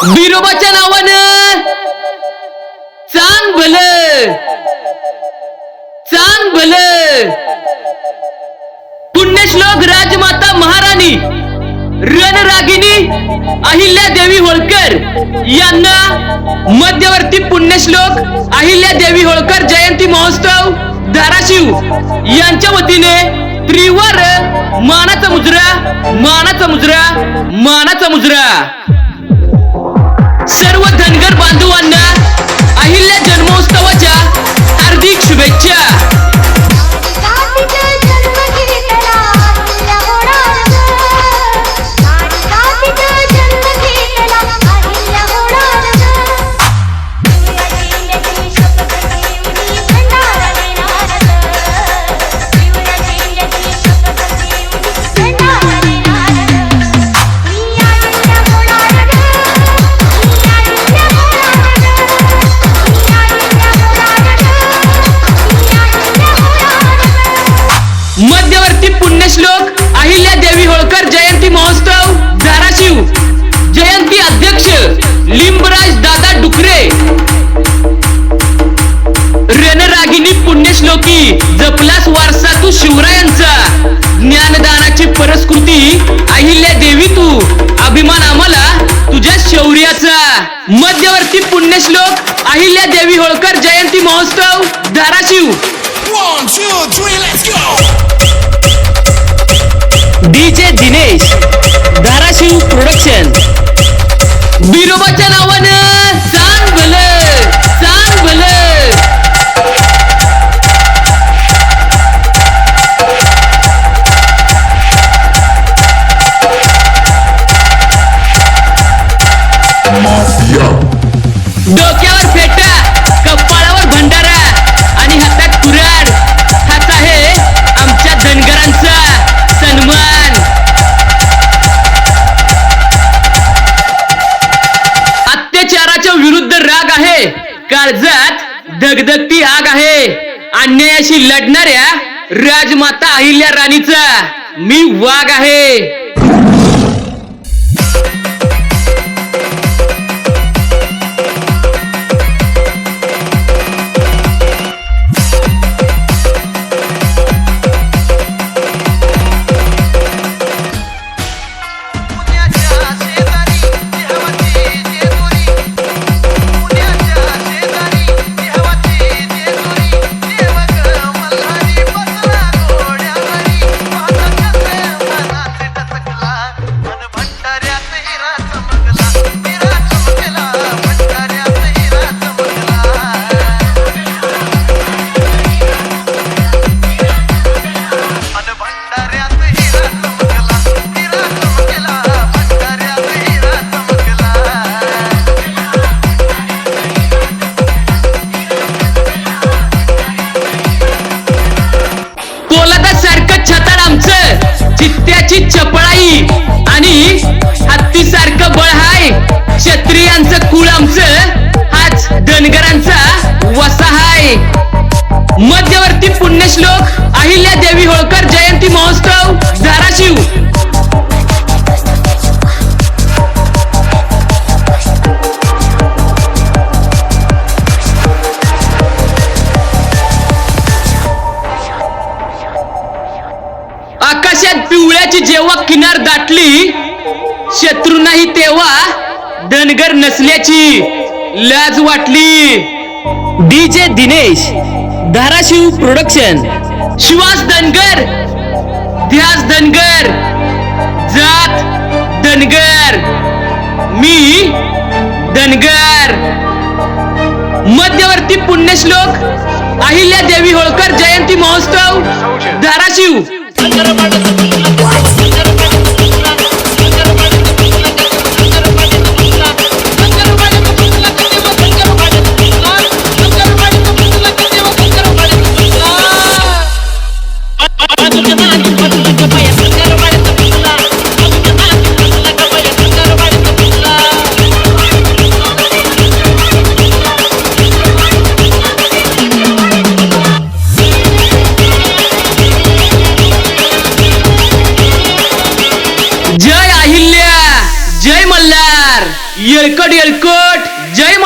बिरोबाच्या नावानं चांग भलं चांग भलं. पुण्यश्लोक राजमाता महाराणी रणरागिणी अहिल्यादेवी होळकर यांना मध्यवर्ती पुण्यश्लोक अहिल्यादेवी होळकर जयंती महोत्सव धाराशिव यांच्या वतीने त्रिवार मानाचा मुजरा मानाचा मुजरा मानाचा मुजरा. सर्व धनगर बांधवांना अहिल्या जन्मोत्सवाच्या हार्दिक शुभेच्छा. मध्यवर्ती पुण्यश्लोक अहिल्यादेवी होळकर जयंती महोत्सव धाराशिव. जयंती अध्यक्ष लिंबराज दादा डुकरे. रणरागिणी पुण्यश्लोकी जपलास वारसा तू शिवरायांचा. ज्ञानदानाची परस्कृती अहिल्यादेवी तू. अभिमान आम्हाला तुझ्या शौर्याचा. मध्यवर्ती पुण्यश्लोक अहिल्यादेवी होळकर जयंती महोत्सव Dharashiv. 1, 2, 3, let's go! DJ Dinesh Dharashiv production. बिरोबाच्या नावानं चांग भलं चांग भलं. डोक्यावर फेटा कपाळावर भंडारा आणि हातात कुऱ्हाड. हाच आहे आमच्या धनगरांचा सन्मान. अत्याचाराच्या विरुद्ध राग आहे. काळजात धगधगती आग आहे. अन्यायाशी लढणाऱ्या राजमाता अहिल्या राणीचा मी वाघ आहे. चपळाई आणि हत्तीसारखं बळ हाय. क्षत्रियांचं कुळ आमचं हाच धनगरांचा वसा हाय. मध्यवर्ती पुण्यश्लोक अहिल्यादेवी होळकर जयंती महोत्सव धाराशिव. आकाशात पिवळ्याची जेव्हा किनार दाटली, शत्रू नाही तेव्हा धनगर नसल्याची लाज वाटली. DJ Dinesh Dharashiv production. श्वास धनगर ध्यास धनगर जात धनगर मी धनगर. मध्यवर्ती पुण्यश्लोक अहिल्यादेवी होळकर जयंती महोत्सव धाराशिव. येळकट येळकट जय